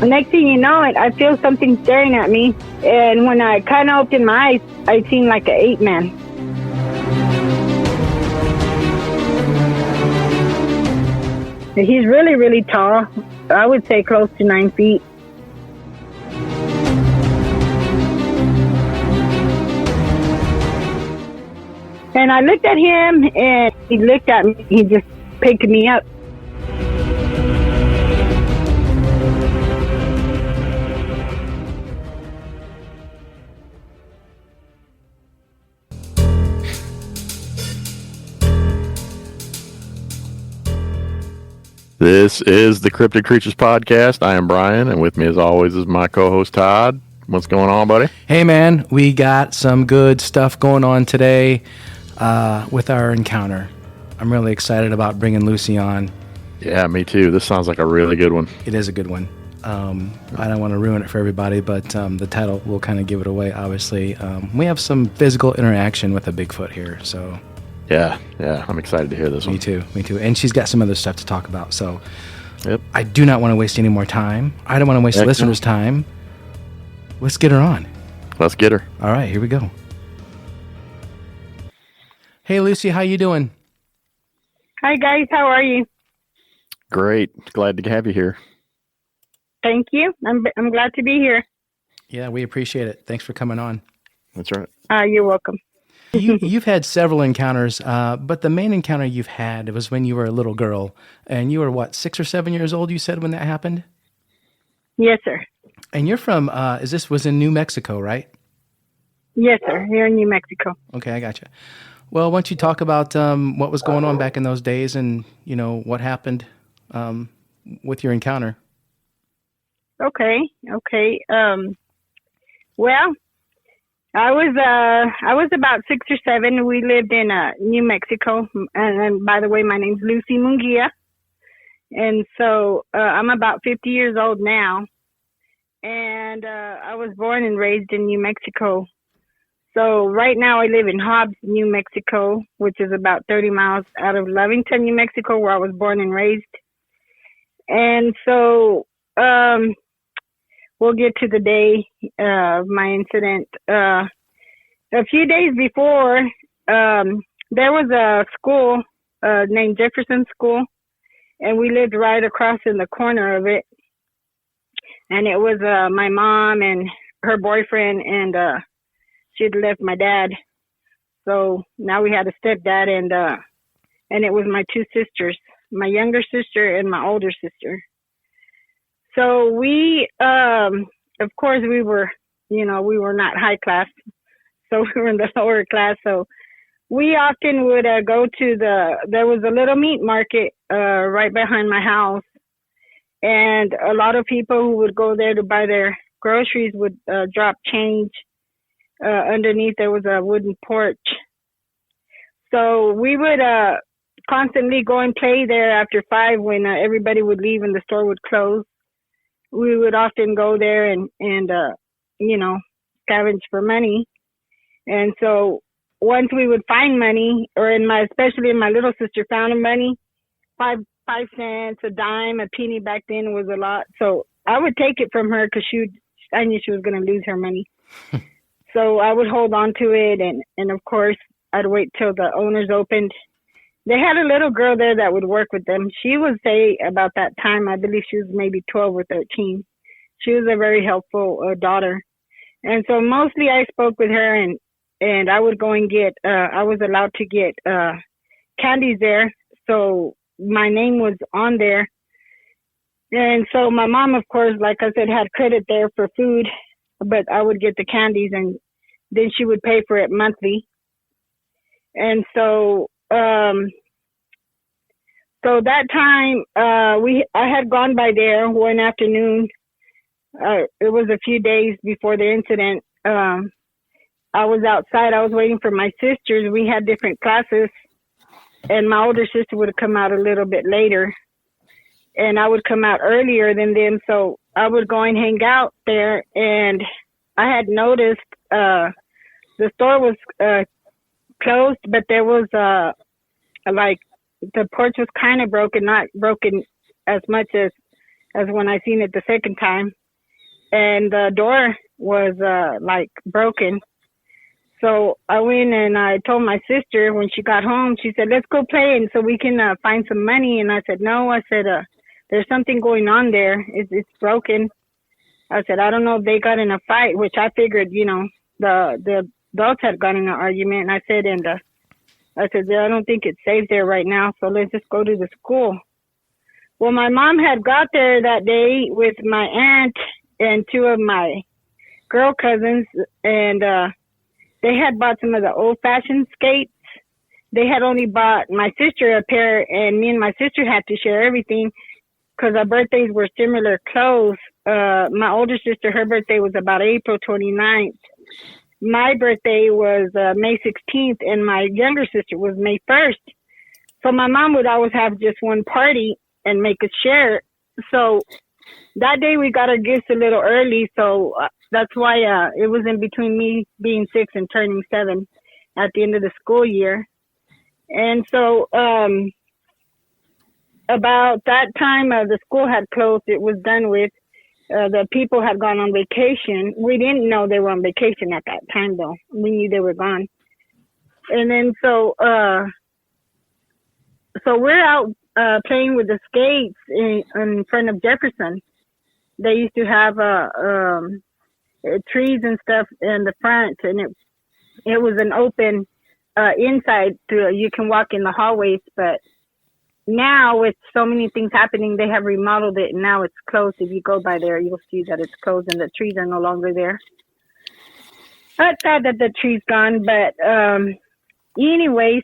next thing you know, I feel something staring at me. And when I kind of opened my eyes, I seen like an ape man. He's really, really tall. I would say close to 9 feet. And I looked at him, and he looked at me. He just picked me up. This is the Cryptid Creatures Podcast. I am Brian, and with me as always is my co-host Todd. What's going on, buddy? Hey, man. We got some good stuff going on today with our encounter. I'm really excited about bringing Lucy on. Yeah, me too. This sounds like a really good one. It is a good one. I don't want to ruin it for everybody, but the title will kind of give it away, obviously. We have some physical interaction with a Bigfoot here, so... Yeah, I'm excited to hear this one. Me too. And she's got some other stuff to talk about, so yep. I do not want to waste any more time. I don't want to waste the listeners' time. Let's get her on. Let's get her. All right, here we go. Hey, Lucy, how you doing? Hi, guys. How are you? Great. Glad to have you here. Thank you. I'm glad to be here. Yeah, we appreciate it. Thanks for coming on. That's right. You're welcome. You've had several encounters, but the main encounter you've had was when you were a little girl, and you were, what, 6 or 7 years old, you said, when that happened? Yes, sir. And you're from, was in New Mexico, right? Yes, sir. Here in New Mexico. Okay, I gotcha. Well, why don't you talk about what was going on back in those days and, what happened with your encounter? Okay. Well, I was about 6 or 7. We lived in New Mexico, and by the way, my name's Lucy Munguia, and so I'm about 50 years old now, and I was born and raised in New Mexico. So right now I live in Hobbs, New Mexico, which is about 30 miles out of Lovington, New Mexico, where I was born and raised. And so we'll get to the day of my incident. A few days before, there was a school named Jefferson School, and we lived right across in the corner of it. And it was my mom and her boyfriend, and she had left my dad. So now we had a stepdad, and it was my 2 sisters, my younger sister and my older sister. So we, of course, we were not high class, so we were in the lower class. So we often would go to there was a little meat market right behind my house, and a lot of people who would go there to buy their groceries would drop change. Underneath there was a wooden porch. So we would constantly go and play there after 5 when everybody would leave and the store would close. We would often go there and scavenge for money. And so once we would find money, or especially my little sister found money, 5 cents, a dime, a penny back then was a lot. So I would take it from her because I knew she was going to lose her money. So I would hold on to it, and of course I'd wait till the owners opened. They had a little girl there that would work with them. She was, say, about that time, I believe she was maybe 12 or 13. She was a very helpful daughter. And so mostly I spoke with her, and I would go and I was allowed to get candies there. So my name was on there. And so my mom, of course, like I said, had credit there for food, but I would get the candies, and then she would pay for it monthly. And so that time, I had gone by there one afternoon. It was a few days before the incident. I was outside. I was waiting for my sisters. We had different classes, and my older sister would come out a little bit later, and I would come out earlier than them. So I would go and hang out there, and I had noticed the store was closed, but there was the porch was kind of broken, not broken as much as when I seen it the second time. and the door was like broken. So I went and I told my sister when she got home. She said, "Let's go play and so we can find some money." And I said, "No." I said, "There's something going on there. It's broken." I said, "I don't know if they got in a fight," which I figured, the adults had got in an argument. And I said, I "I don't think it's safe there right now. So let's just go to the school." Well, my mom had got there that day with my aunt and two of my girl cousins, and they had bought some of the old-fashioned skates. They had only bought my sister a pair, and me and my sister had to share everything because our birthdays were similar close. My older sister, her birthday was about April 29th. My birthday was May 16th, and my younger sister was May 1st. So my mom would always have just one party and make us share. So that day we got our gifts a little early, so that's why it was in between me being 6 and turning 7 at the end of the school year. And so about that time the school had closed. It was done with. The people had gone on vacation. We didn't know they were on vacation at that time, though. We knew they were gone. And then so we're out playing with the skates in front of Jefferson. They used to have trees and stuff in the front, and it was an open inside. You can walk in the hallways, but now with so many things happening, they have remodeled it, and now it's closed. If you go by there, you'll see that it's closed and the trees are no longer there. It's sad that the tree's gone, but anyways,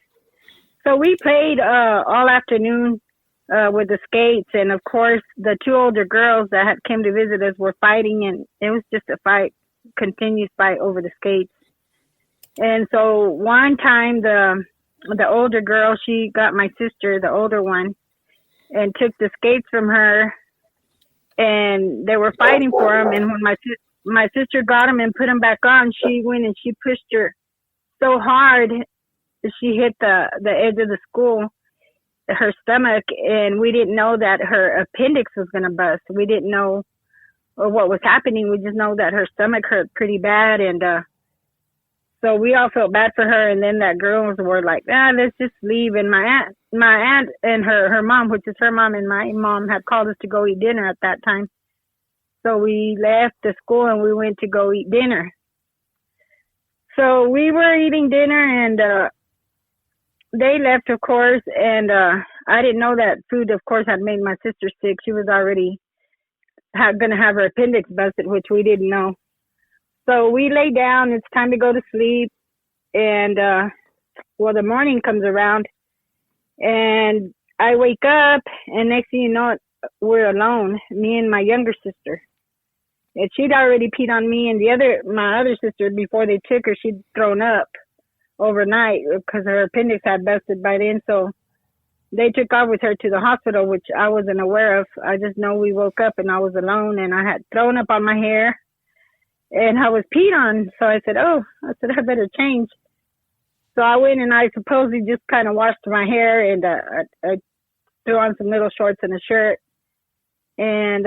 so we played all afternoon with the skates, and of course, the two older girls that had came to visit us were fighting, and it was just a fight, continuous fight over the skates. And so one time, the older girl, she got my sister, the older one, and took the skates from her, and they were fighting for them. And when my sister got them and put them back on, she went and she pushed her so hard she hit the edge of the school, her stomach, and we didn't know that her appendix was going to bust. We didn't know what was happening. We just know that her stomach hurt pretty bad, and so we all felt bad for her. And then that girls were like, let's just leave. And my aunt and her mom, which is her mom and my mom, had called us to go eat dinner at that time. So we left the school and we went to go eat dinner. So we were eating dinner, and they left, of course, and I didn't know that food, of course, had made my sister sick. She was already going to have her appendix busted, which we didn't know. So we lay down. It's time to go to sleep. And, the morning comes around, and I wake up, and next thing you know, we're alone, me and my younger sister. And she'd already peed on me, and my other sister, before they took her, she'd thrown up overnight because her appendix had busted by then. So they took off with her to the hospital, which I wasn't aware of. I just know we woke up and I was alone, and I had thrown up on my hair and I was peed on. So I said, I better change. So I went and I supposedly just kind of washed my hair, and I threw on some little shorts and a shirt. And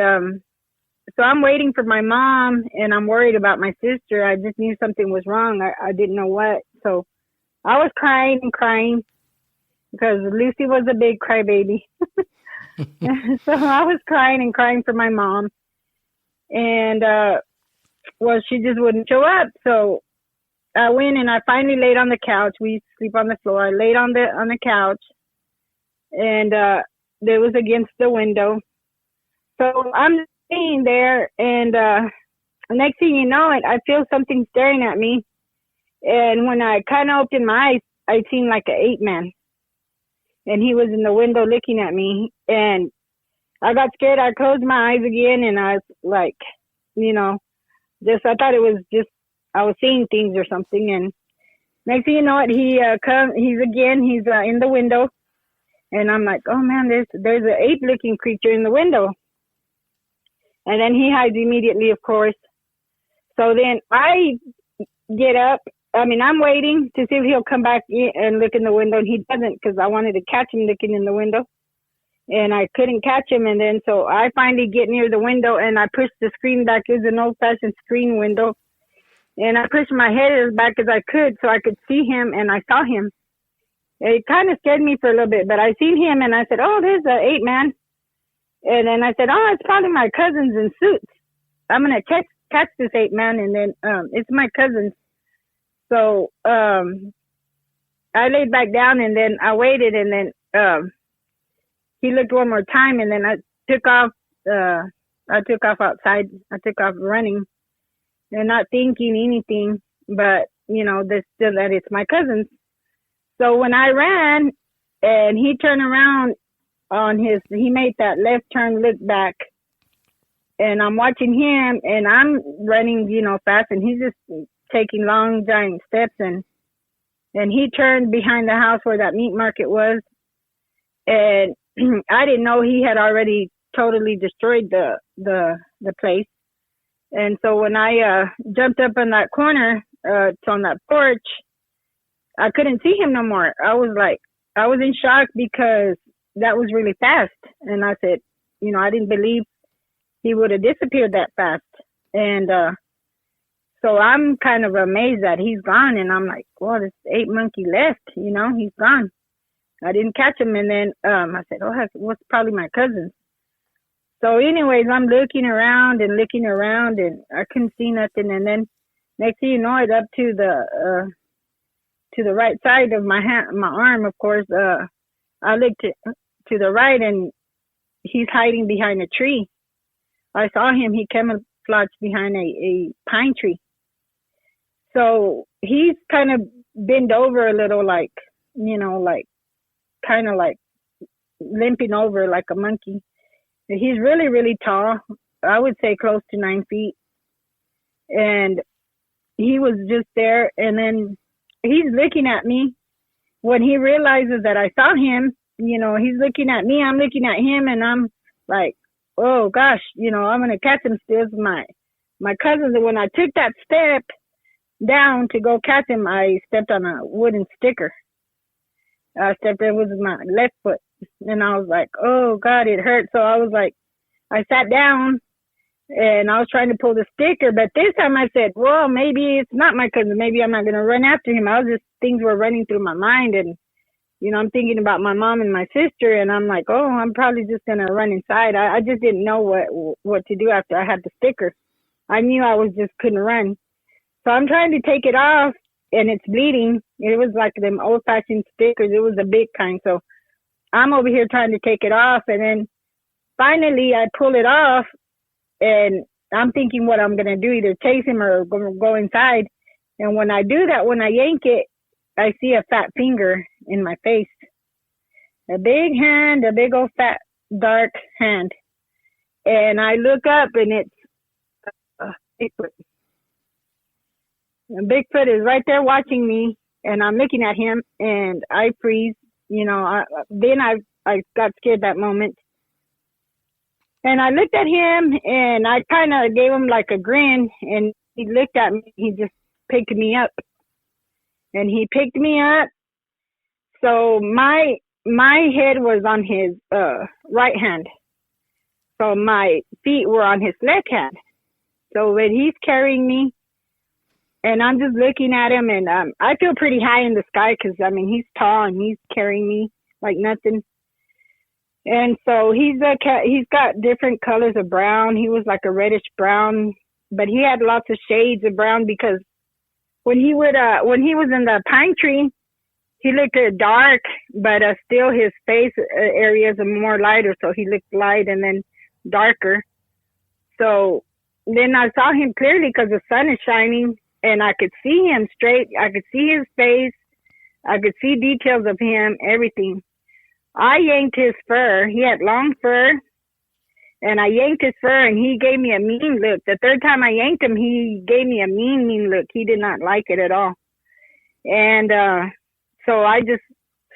so I'm waiting for my mom, and I'm worried about my sister. I just knew something was wrong. I didn't know what. So I was crying and crying because Lucy was a big crybaby. So I was crying and crying for my mom. And, she just wouldn't show up. So I went and I finally laid on the couch. We sleep on the floor. I laid on the couch, and there was against the window. So I'm sitting there, and next thing you know, I feel something staring at me. And when I kind of opened my eyes, I seen like an ape man, and he was in the window looking at me. And I got scared. I closed my eyes again, and I was like, I thought it was just I was seeing things or something. And next thing you know, he's in the window, and I'm like, oh man, there's an ape-looking creature in the window. And then he hides immediately, of course. So then I get up. I'm waiting to see if he'll come back and look in the window, and he doesn't, because I wanted to catch him looking in the window. and I couldn't catch him. And then so I finally get near the window and I push the screen back. It was an old-fashioned screen window. And I pushed my head as back as I could so I could see him, and I saw him. It kind of scared me for a little bit, but I seen him and I said, oh, there's an ape man. And then I said, oh, it's probably my cousins in suits. I'm going to catch this ape man. And then it's my cousins. So I laid back down and then I waited, and then he looked one more time, and then I took off outside. I took off running and not thinking anything, but that it's my cousins. So when I ran and he turned around he made that left turn, look back, and I'm watching him, and I'm running, fast, and he's just taking long, giant steps, and he turned behind the house where that meat market was, and I didn't know he had already totally destroyed the place. And so when I jumped up on that corner, on that porch, I couldn't see him no more. I was in shock because that was really fast. And I said, I didn't believe he would have disappeared that fast. And so I'm kind of amazed that he's gone. And I'm like, well, this ape monkey left, he's gone. I didn't catch him. And then I said, oh, what's probably my cousin. So anyways, I'm looking around, and I couldn't see nothing. And then next thing you know, it's up to the right side of my arm, of course. I looked to the right, and he's hiding behind a tree. I saw him. He camouflaged behind a pine tree. So he's kind of bent over a little, kind of like limping over like a monkey. He's really, really tall. I would say close to 9 feet. And he was just there. And then he's looking at me. When he realizes that I saw him, he's looking at me. I'm looking at him, and I'm like, oh gosh, I'm going to catch him still. My cousins. And when I took that step down to go catch him, I stepped on a wooden sticker. It was my left foot. And I was like, oh God, it hurt. So I was like, I sat down and I was trying to pull the sticker, but this time I said, well, maybe it's not my cousin. Maybe I'm not going to run after him. Things were running through my mind, and, I'm thinking about my mom and my sister, and I'm like, oh, I'm probably just going to run inside. I just didn't know what to do after I had the sticker. I knew I couldn't run. So I'm trying to take it off, and it's bleeding. It was like them old-fashioned stickers. It was a big kind. So I'm over here trying to take it off, and then finally I pull it off, and I'm thinking what I'm going to do, either chase him or go inside. And when I do that, when I yank it, I see a fat finger in my face. A big hand, a big old fat dark hand. And I look up, and it's Bigfoot. And Bigfoot is right there watching me, and I'm looking at him, and I freeze. Then I got scared that moment. And I looked at him, and I kind of gave him like a grin, and he looked at me. He just picked me up. And he picked me up. So my head was on his right hand. So my feet were on his left hand. So when he's carrying me, and I'm just looking at him, and I feel pretty high in the sky because, he's tall, and he's carrying me like nothing. And so he's got different colors of brown. He was like a reddish brown, but he had lots of shades of brown because when he was in the pine tree, he looked dark, but still his face areas are more lighter. So he looked light and then darker. So then I saw him clearly because the sun is shining, and I could see him straight. I could see his face. I could see details of him, everything. I yanked his fur. He had long fur, and I yanked his fur, and he gave me a mean look. The third time I yanked him, he gave me a mean look. He did not like it at all. And so I just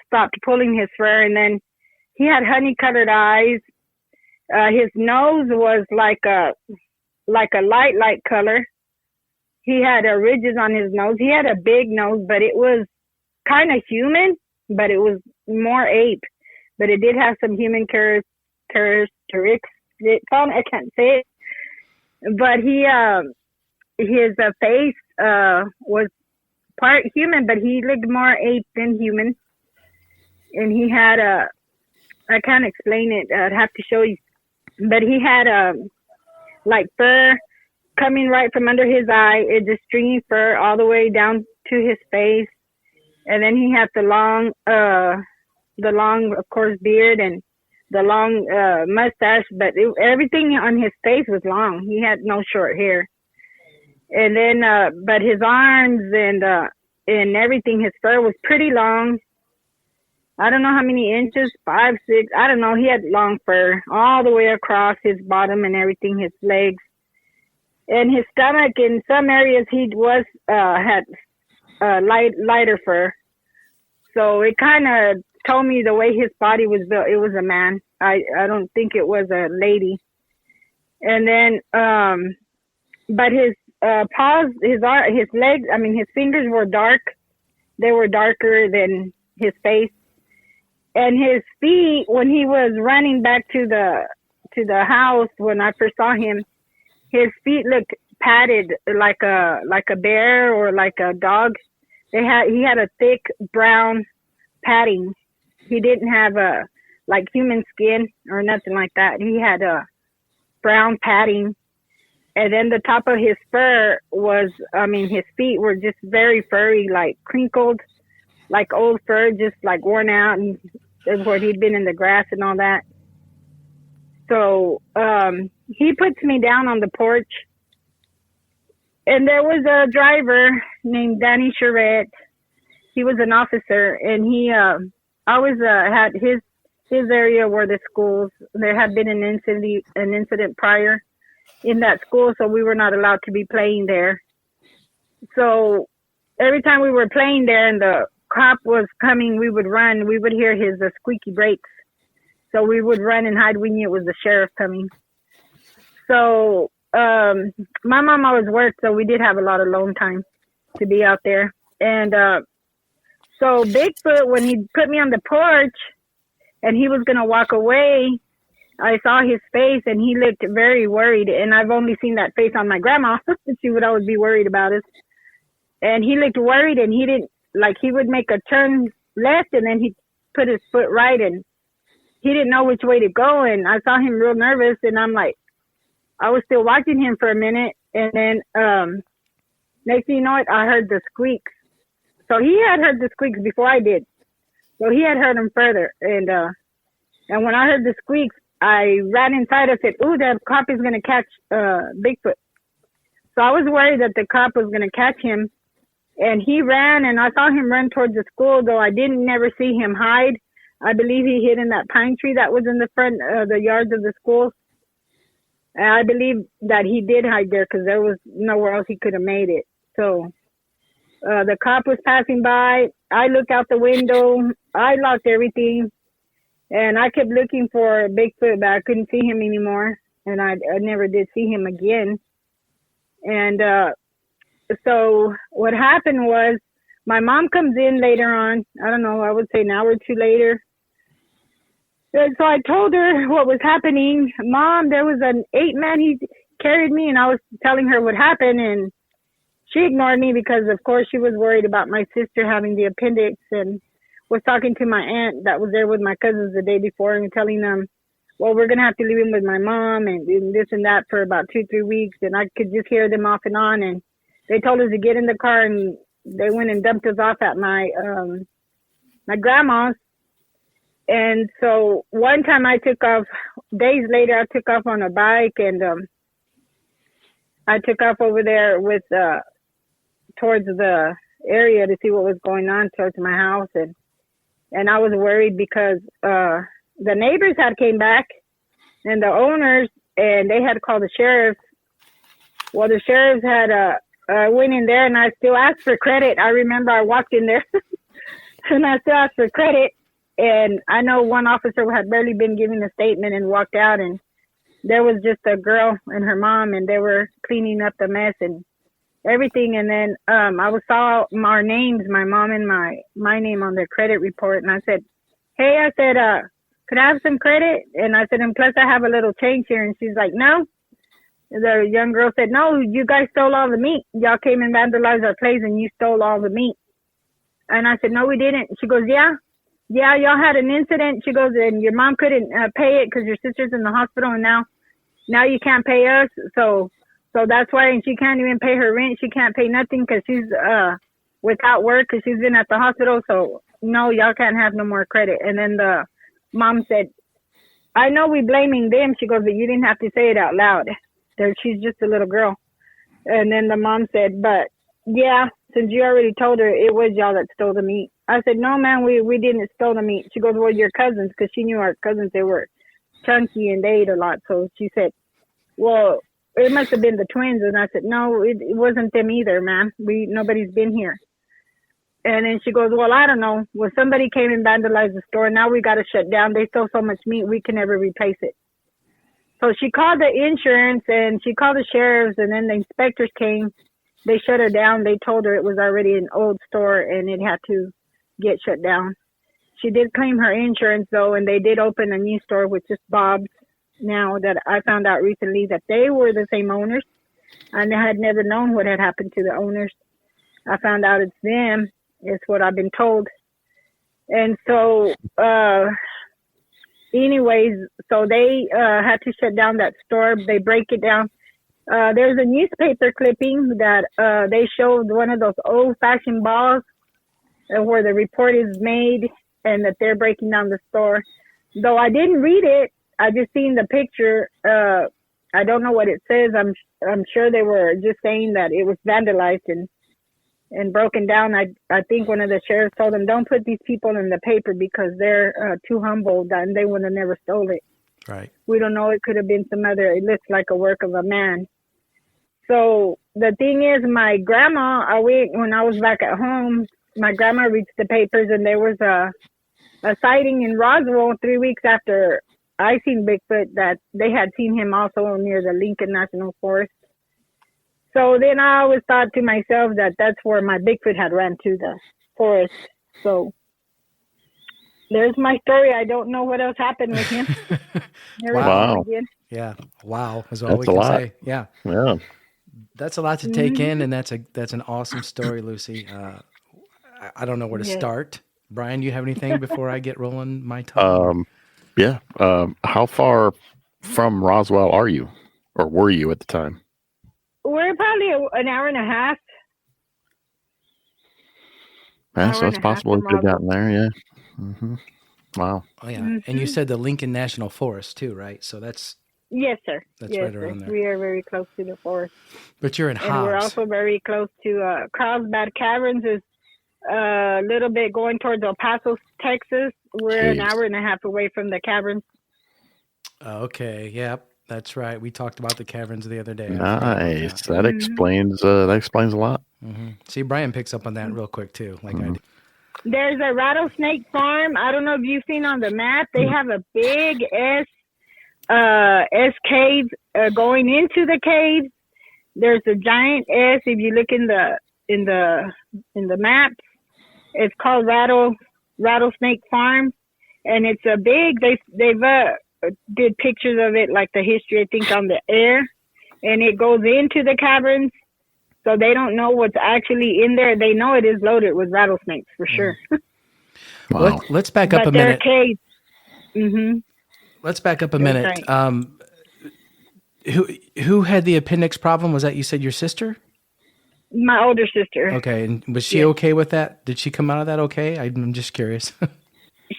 stopped pulling his fur, and then he had honey-colored eyes. His nose was like a light color. He had ridges on his nose. He had a big nose, but it was kind of human, but it was more ape. but it did have some human characteristics. I can't say it, but his face was part human, but he looked more ape than human, and he had I can't explain it. I'd have to show you, but he had like fur coming right from under his eye. It just stringy fur all the way down to his face, and then he had the long, of course, beard and the long mustache. But everything on his face was long. He had no short hair, and then but his arms and everything, his fur was pretty long. I don't know how many inches, 5, 6. I don't know. He had long fur all the way across his bottom and everything, his legs. And his stomach, in some areas, he was had lighter fur. So it kind of told me the way his body was built. It was a man. I don't think it was a lady. And then, but his paws, his legs, his fingers were dark. They were darker than his face. And his feet, when he was running back to the house, when I first saw him, his feet looked padded like a bear or like a dog. He had a thick brown padding. He didn't have like human skin or nothing like that. He had a brown padding. And then the top of his fur was, his feet were just very furry, like crinkled, like old fur, just like worn out, and where he'd been in the grass and all that. So he puts me down on the porch, and there was a driver named Danny Charette. He was an officer, and he always had his area were the schools. There had been an incident prior in that school, so we were not allowed to be playing there. So every time we were playing there and the cop was coming, we would run. We would hear his squeaky brakes. So we would run and hide. We knew it was the sheriff coming. So my mom always worked, so we did have a lot of alone time to be out there. And so Bigfoot, when he put me on the porch and he was going to walk away, I saw his face and he looked very worried. And I've only seen that face on my grandma. She would always be worried about us. And he looked worried, and he didn't, like, he would make a turn left and then he'd put his foot right, and he didn't know which way to go. And I saw him real nervous, and I'm like, I was still watching him for a minute. And then next thing you know it, I heard the squeaks. So he had heard the squeaks before I did. So he had heard them further. And when I heard the squeaks, I ran inside. I said, ooh, that cop is going to catch Bigfoot. So I was worried that the cop was going to catch him. And he ran, and I saw him run towards the school, though I didn't never see him hide. I believe he hid in that pine tree that was in the front of the yards of the school. And I believe that he did hide there because there was nowhere else he could have made it. So the cop was passing by. I looked out the window. I locked everything. And I kept looking for Bigfoot, but I couldn't see him anymore. And I never did see him again. And so what happened was my mom comes in later on. I don't know, I would say an hour or two later. And so I told her what was happening. Mom, there was an 8-man. He carried me, and I was telling her what happened. And she ignored me because, of course, she was worried about my sister having the appendix, and was talking to my aunt that was there with my cousins the day before and telling them, well, we're going to have to leave him with my mom and this and that for about 2-3 weeks. And I could just hear them off and on. And they told us to get in the car, and they went and dumped us off at my grandma's. And so one time I took off, days later, I took off on a bike, and I took off over there with towards the area to see what was going on towards my house. And I was worried because the neighbors had came back, and the owners, and they had called the sheriff. Well, the sheriffs had went in there, and I still asked for credit. I remember I walked in there and I still asked for credit. And I know one officer had barely been giving a statement and walked out, and there was just a girl and her mom, and they were cleaning up the mess and everything. And then I saw our names, my mom and my name on their credit report. And I said, hey, could I have some credit? And I said, and plus I have a little change here. And she's like, no. The young girl said, no, you guys stole all the meat. Y'all came and vandalized our place and you stole all the meat. And I said, no, we didn't. She goes, yeah, y'all had an incident. She goes, and your mom couldn't pay it because your sister's in the hospital, and now you can't pay us. So that's why, and she can't even pay her rent. She can't pay nothing because she's without work because she's been at the hospital. So no, y'all can't have no more credit. And then the mom said, I know we blaming them. She goes, but you didn't have to say it out loud. She's just a little girl. And then the mom said, but yeah, since you already told her, it was y'all that stole the meat. I said, no, man, we didn't steal the meat. She goes, well, your cousins, because she knew our cousins, they were chunky and they ate a lot. So she said, well, it must have been the twins. And I said, no, it wasn't them either, man. Nobody's been here. And then she goes, well, I don't know. Well, somebody came and vandalized the store. Now we got to shut down. They stole so much meat, we can never replace it. So she called the insurance and she called the sheriffs, and then the inspectors came. They shut her down. They told her it was already an old store and it had to get shut down. She did claim her insurance though, and they did open a new store with just Bob's. Now that I found out recently that they were the same owners, and I had never known what had happened to the owners. I found out it's them. It's what I've been told. And so, anyways, so they had to shut down that store. They break it down. There's a newspaper clipping that they showed one of those old-fashioned balls where the report is made and that they're breaking down the store. Though I didn't read it, I just seen the picture. I don't know what it says. I'm sure they were just saying that it was vandalized and broken down. I think one of the sheriffs told them, don't put these people in the paper because they're too humble and they would have never stole it. Right. We don't know. It could have been some other, it looks like a work of a man. So the thing is, my grandma, when I was back at home, my grandma reads the papers and there was a sighting in Roswell 3 weeks after I seen Bigfoot, that they had seen him also near the Lincoln National Forest. So then I always thought to myself that that's where my Bigfoot had ran to, the forest. So there's my story. I don't know what else happened with him. Wow. Yeah. Wow is all That's we can a lot. say. Yeah. Yeah. That's a lot to take in, and that's an awesome story, Lucy. I don't know where to start. Brian, you have anything before I get rolling my tongue? Yeah. How far from Roswell are you, or were you at the time? We're probably an hour and a half. Yeah, so it's possible you could have gotten there. Yeah. Mm-hmm. Wow. Oh yeah, and you said the Lincoln National Forest too, right? So that's yes, sir. That's yes, right around there. We are very close to the forest. But you're in Hobbs. And we're also very close to Carlsbad Caverns. Is a little bit going towards El Paso, Texas. We're an hour and a half away from the caverns. Okay. Yep. That's right. We talked about the caverns the other day. Nice. That explains a lot. Mm-hmm. See, Brian picks up on that real quick too, like I do. There's a rattlesnake farm. I don't know if you've seen on the map. They have a big S cave going into the cave. There's a giant S. If you look in the map, it's called Rattlesnake Farm, and it's a big. They've did pictures of it, like the history, I think, on the air, and it goes into the caverns, so they don't know what's actually in there. They know it is loaded with rattlesnakes for sure. Wow. Let's back up a minute. Mm-hmm. Let's back up a minute. Right. Who had the appendix problem? Was that, you said, your sister? My older sister. Okay, and was she okay with that? Did she come out of that okay? I'm just curious.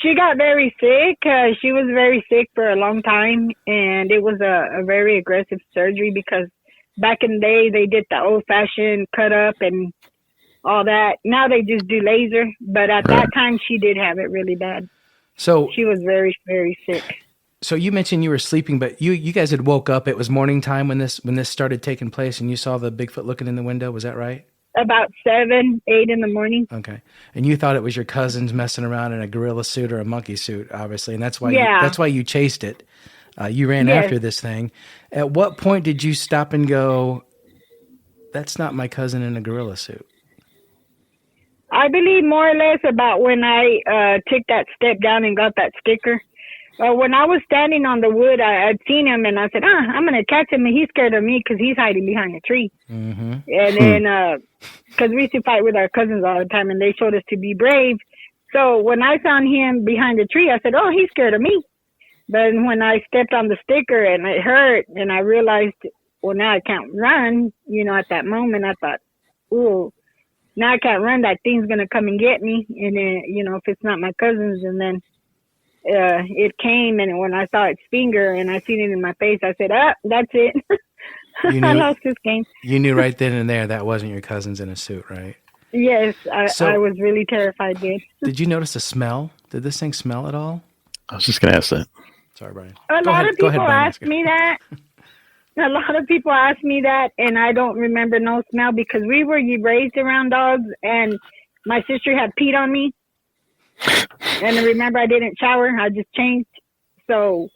She got very sick. She was very sick for a long time, and it was a very aggressive surgery because back in the day they did the old-fashioned cut up and all that. Now they just do laser, but at that time she did have it really bad. So she was very, very sick. So you mentioned you were sleeping, but you guys had woke up. It was morning time when this started taking place, and you saw the Bigfoot looking in the window. Was that right? About 7, 8 in the morning. Okay, and you thought it was your cousins messing around in a gorilla suit or a monkey suit, obviously, and that's why you chased it. You ran after this thing. At what point did you stop and go, "That's not my cousin in a gorilla suit"? I believe more or less about when I took that step down and got that sticker. When I was standing on the wood, I'd seen him, and I said, I'm going to catch him. And he's scared of me because he's hiding behind a tree. Mm-hmm. And then, because we used to fight with our cousins all the time, and they showed us to be brave. So when I found him behind the tree, I said, he's scared of me. But when I stepped on the sticker and it hurt, and I realized, well, now I can't run, at that moment, I thought, ooh, now I can't run. That thing's going to come and get me. And then, if it's not my cousins, and then it came, and when I saw its finger and I seen it in my face, I said, that's it. I lost this game. You knew right then and there that wasn't your cousins in a suit, right? Yes, I was really terrified, dude. Did you notice the smell? Did this thing smell at all? I was just going to ask that. Sorry, Brian. A lot of people ask me that. A lot of people ask me that, and I don't remember no smell because we were raised around dogs, and my sister had peed on me. And I remember I didn't shower. I just changed. So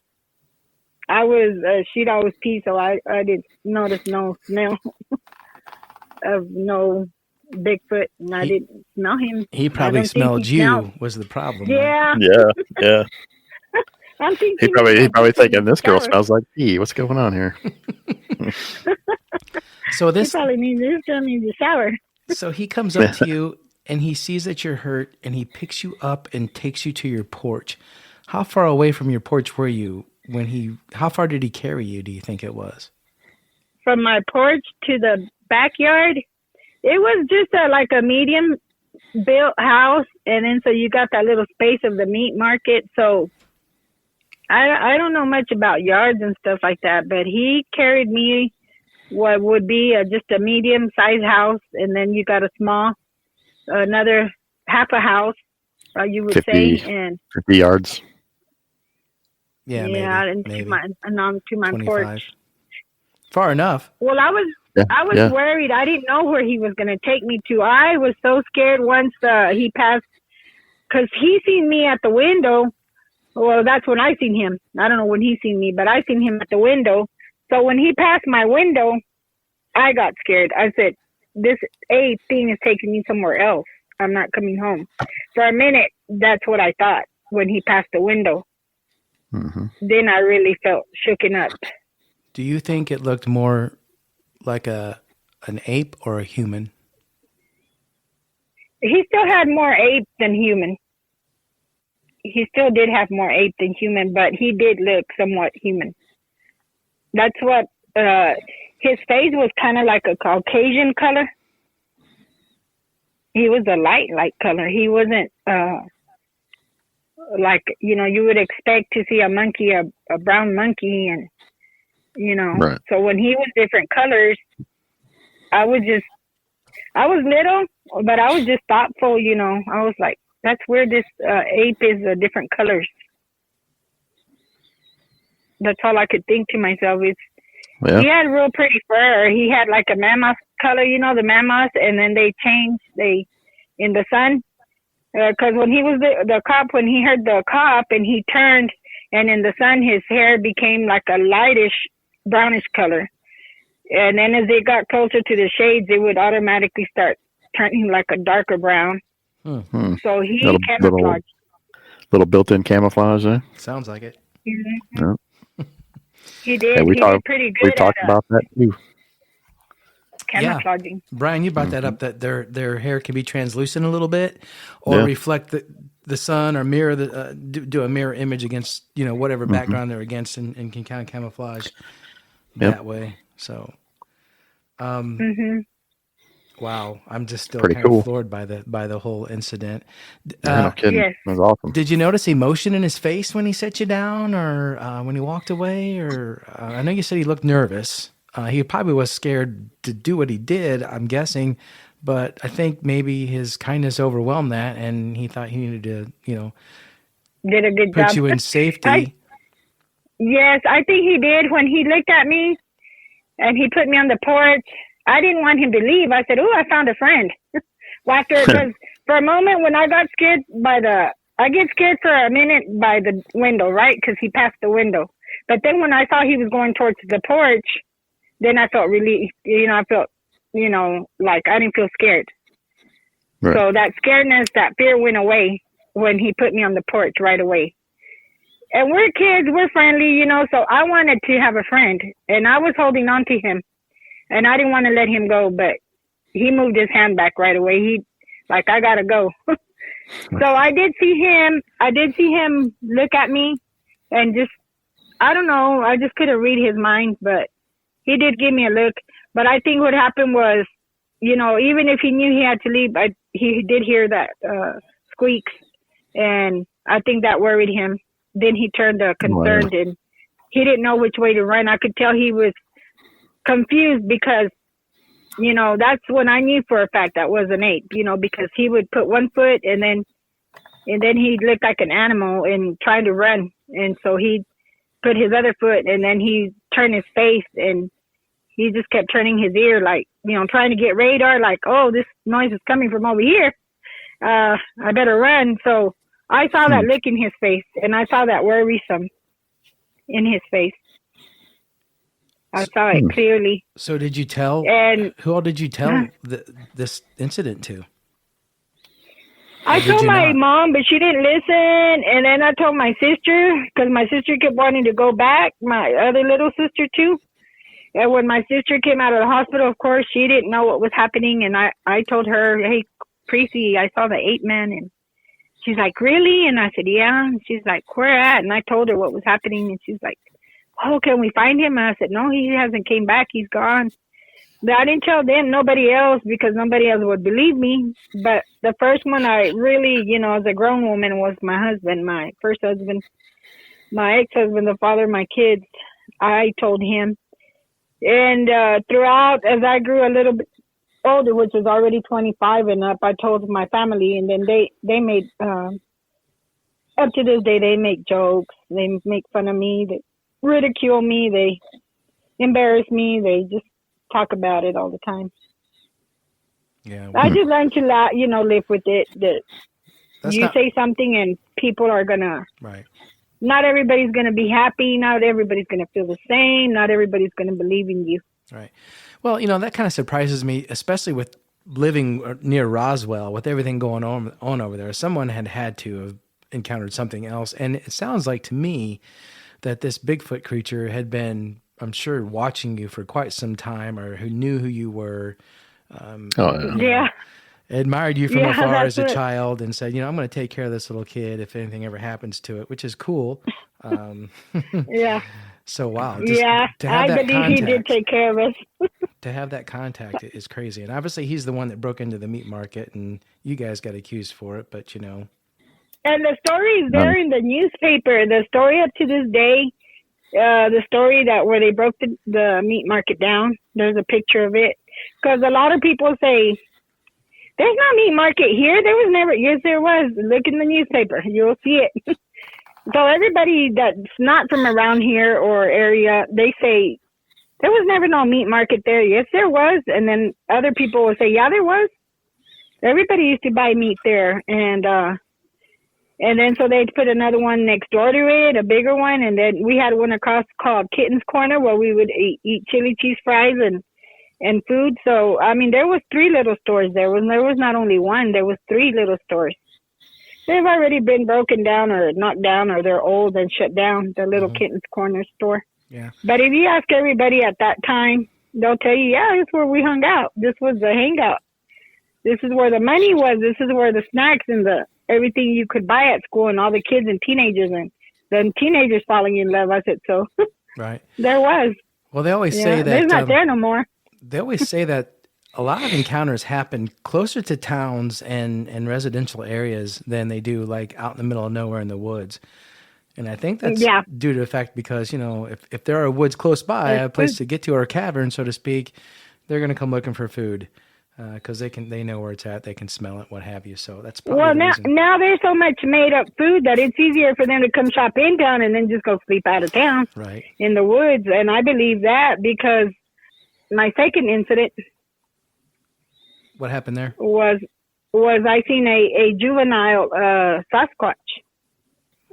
I was, she'd always pee, so I didn't notice no smell of no Bigfoot, and I didn't smell him. He probably smelled you was the problem. Yeah. Right? Yeah. I'm thinking he probably thinking this girl smells like pee. What's going on here? So this probably means this girl needs a shower. So he comes up to you and he sees that you're hurt and he picks you up and takes you to your porch. How far away from your porch were you how far did he carry you, do you think it was? From my porch to the backyard, it was just like a medium built house, and then so you got that little space of the meat market. So I don't know much about yards and stuff like that, but he carried me what would be just a medium sized house, and then you got another half a house, you would 50, say, and 50 yards. Yeah, maybe. To my 25. porch. Far enough. Well, I was worried. I didn't know where he was going to take me to. I was so scared once he passed, because he seen me at the window. Well, that's when I seen him. I don't know when he seen me, but I seen him at the window. So when he passed my window, I got scared. I said, this thing is taking me somewhere else. I'm not coming home. For a minute, that's what I thought when he passed the window. Mm-hmm. Then I really felt shooken up. Do you think it looked more like an ape or a human? He still had more ape than human. He still did have more ape than human, but he did look somewhat human. That's what, his face was kind of like a Caucasian color. He was a light color. He wasn't, like, you would expect to see a monkey, a brown monkey, and, Right. So when he was different colors, I was little, but I was just thoughtful, I was like, that's where this ape is different colors. That's all I could think to myself. He had real pretty fur. He had like a mammoth color, the mammoth, and then they changed in the sun. Because when he was the cop, when he heard the cop and he turned, and in the sun his hair became like a lightish brownish color. And then as it got closer to the shades, it would automatically start turning like a darker brown. Mm-hmm. So he camouflaged. Little built-in camouflage there. Sounds like it. Mm-hmm. Yeah. He did. Yeah, he did pretty good. We talked about that too. Camouflaging. Yeah. Brian, you brought that up, that their hair can be translucent a little bit, or reflect the sun, or mirror do a mirror image against whatever background they're against, and can kind of camouflage that way. So, wow, I'm just still kind of floored by the whole incident. No kidding. Yes. That was awesome. Did you notice emotion in his face when he set you down, or when he walked away? Or I know you said he looked nervous. He probably was scared to do what he did, I'm guessing, but I think maybe his kindness overwhelmed that, and he thought he needed to, did a good put job. you in safety. Yes, I think he did. When he looked at me and he put me on the porch, I didn't want him to leave. I said, I found a friend. Because for a moment when I got scared I get scared for a minute by the window, right? Because he passed the window. But then when I saw he was going towards the porch, then I felt relief. I felt, like I didn't feel scared. Right. So that scaredness, that fear went away when he put me on the porch right away. And we're kids, we're friendly, you know, so I wanted to have a friend. And I was holding on to him. And I didn't want to let him go, but he moved his hand back right away. He, like, I got to go. So I did see him look at me and just, I don't know, I just couldn't read his mind, but he did give me a look. But I think what happened was, you know, even if he knew he had to leave, he did hear that squeaks. And I think that worried him. Then he turned concerned and he didn't know which way to run. I could tell he was confused because, you know, that's when I knew for a fact that was an ape, you know, because he would put one foot and then he'd look like an animal and trying to run. And so he'd put his other foot and then he turned his face and he just kept turning his ear like, you know, trying to get radar, like, oh, this noise is coming from over here. I better run. So I saw that look in his face and I saw that worrisome in his face. I saw it clearly. So did you tell? And who all did you tell this incident to? I told my mom, but she didn't listen. And then I told my sister because my sister kept wanting to go back. My other little sister too. And when my sister came out of the hospital, of course, she didn't know what was happening. And I told her, "Hey, Precy, I saw the ape man." And she's like, "Really?" And I said, "Yeah." And she's like, "Where at?" And I told her what was happening. And she's like, "Oh, can we find him?" And I said, "No, he hasn't came back. He's gone." But I didn't tell them, nobody else, because nobody else would believe me. But the first one I really, you know, as a grown woman was my husband, my first husband, my ex-husband, the father of my kids. I told him. And throughout, as I grew a little bit older, which was already 25 and up, I told my family. And then they made, up to this day, they make jokes. They make fun of me. They ridicule me, they embarrass me, they just talk about it all the time. Yeah, I just learned to live with it. That say something and people are gonna. Right. Not everybody's gonna be happy. Not everybody's gonna feel the same. Not everybody's gonna believe in you. Right. Well, you know, that kind of surprises me, especially with living near Roswell, with everything going on over there. Someone had to have encountered something else, and it sounds like to me that this Bigfoot creature had been, I'm sure, watching you for quite some time, or who knew who you were. Admired you from afar as a child and said, you know, I'm going to take care of this little kid if anything ever happens to it, which is cool. Yeah. So, wow. I believe he did take care of us. To have that contact is crazy. And obviously he's the one that broke into the meat market and you guys got accused for it, but, you know. And the story is there in the newspaper. The story up to this day, the story that where they broke the meat market down, there's a picture of it. Because a lot of people say, there's no meat market here. There was never. Yes, there was. Look in the newspaper. You'll see it. So everybody that's not from around here or area, they say, there was never no meat market there. Yes, there was. And then other people will say, yeah, there was. Everybody used to buy meat there. And then so they'd put another one next door to it, a bigger one. And then we had one across called Kitten's Corner where we would eat chili cheese fries and food. So, I mean, there was 3 little stores there. There was not only one, there was 3 little stores. They've already been broken down or knocked down or they're old and shut down, the little Kitten's Corner store. Yeah. But if you ask everybody at that time, they'll tell you, yeah, this is where we hung out. This was the hangout. This is where the money was. This is where the snacks and everything you could buy at school and all the kids and teenagers and then teenagers falling in love. I said, so right. There was. Well, they always say that. There's not there no more. They always say that a lot of encounters happen closer to towns and residential areas than they do like out in the middle of nowhere in the woods. And I think that's due to the fact because, you know, if there are woods close by, a place to get to or a cavern, so to speak, they're going to come looking for food because they know where it's at. They can smell it, what have you. So that's probably now there's so much made up food that it's easier for them to come shop in town and then just go sleep out of town in the woods. And I believe that because my second incident. What happened there? Was I seen a juvenile Sasquatch.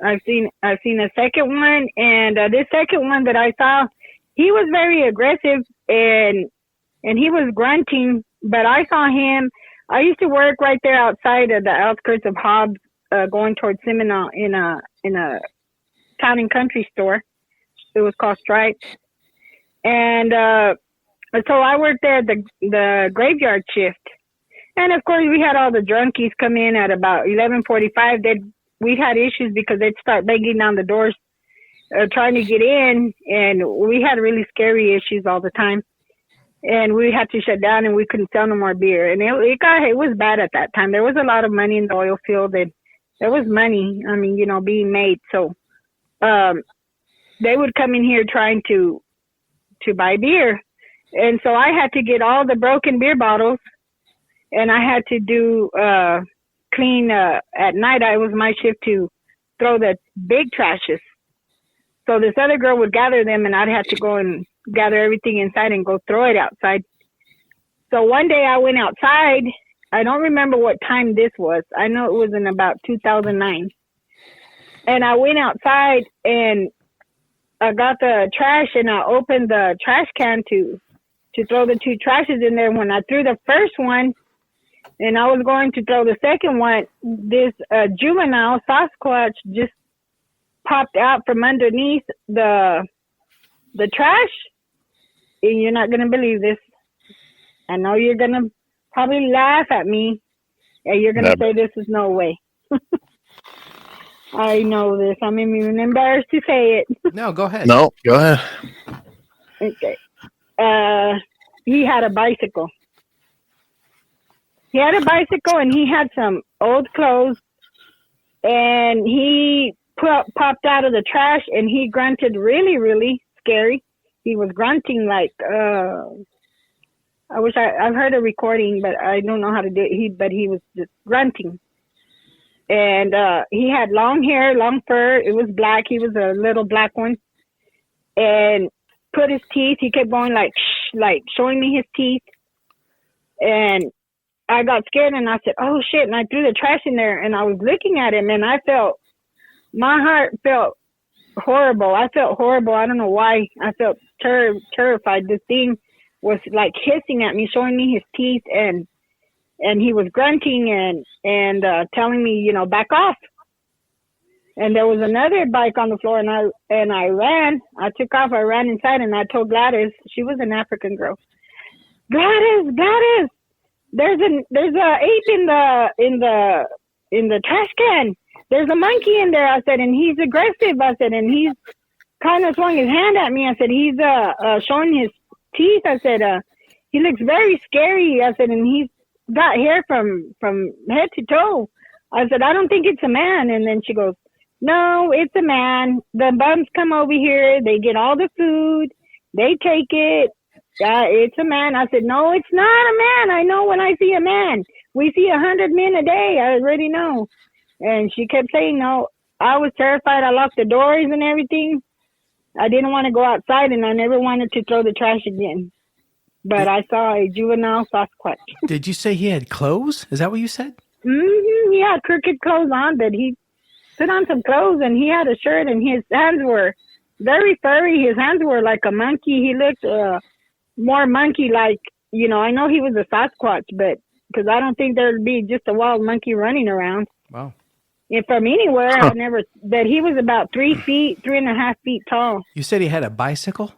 I've seen a second one, and this second one that I saw, he was very aggressive and he was grunting. But I saw him. I used to work right there outside of the outskirts of Hobbs, going towards Seminole in a town and country store. It was called Stripes. And so I worked there at the graveyard shift. And, of course, we had all the drunkies come in at about 11:45. We had issues because they'd start banging down the doors trying to get in. And we had really scary issues all the time. And we had to shut down, and we couldn't sell no more beer. And it was bad at that time. There was a lot of money in the oil field, and there was money, being made. So they would come in here trying to buy beer. And so I had to get all the broken beer bottles, and I had to do clean at night. It was my shift to throw the big trashes. So this other girl would gather them, and I'd have to go and gather everything inside and go throw it outside. So one day I went outside. I don't remember what time this was. I know it was in about 2009. And I went outside and I got the trash, and I opened the trash can to throw the two trashes in there. When I threw the first one and I was going to throw the second one, this juvenile Sasquatch just popped out from underneath the trash. And you're not going to believe this. I know you're going to probably laugh at me, and you're going to say this is no way. I know this. I'm even embarrassed to say it. No, go ahead. No, go ahead. Okay. He had a bicycle. And he had some old clothes, and he popped out of the trash, and he grunted really, really scary. He was grunting like, I wish I've heard a recording, but I don't know how to do it. But he was just grunting. And he had long hair, long fur. It was black. He was a little black one. And put his teeth. He kept going like showing me his teeth. And I got scared, and I said, oh, shit. And I threw the trash in there, and I was looking at him, and my heart felt horrible. I felt horrible. I don't know why. I felt terrified. This thing was like hissing at me, showing me his teeth, and he was grunting and telling me, back off. And there was another bike on the floor, and I ran. I took off. I ran inside, and I told Gladys, she was an African girl, Gladys, there's a ape in the trash can. There's a monkey in there. I said, and he's aggressive. I said, and he's kind of throwing his hand at me. I said, he's showing his teeth. I said, he looks very scary. I said, and he's got hair from head to toe. I said, I don't think it's a man. And then she goes, no, it's a man. The bums come over here. They get all the food. They take it. It's a man. I said, no, it's not a man. I know when I see a man. We see 100 men a day. I already know. And she kept saying no. I was terrified. I locked the doors and everything. I didn't want to go outside, and I never wanted to throw the trash again. But I saw a juvenile Sasquatch. Did you say he had clothes? Is that what you said? Mm-hmm. He had crooked clothes on, but he put on some clothes, and he had a shirt, and his hands were very furry. His hands were like a monkey. He looked more monkey-like. I know he was a Sasquatch, but because I don't think there'd be just a wild monkey running around. Wow. And from anywhere, that he was about 3.5 feet tall. You said he had a bicycle?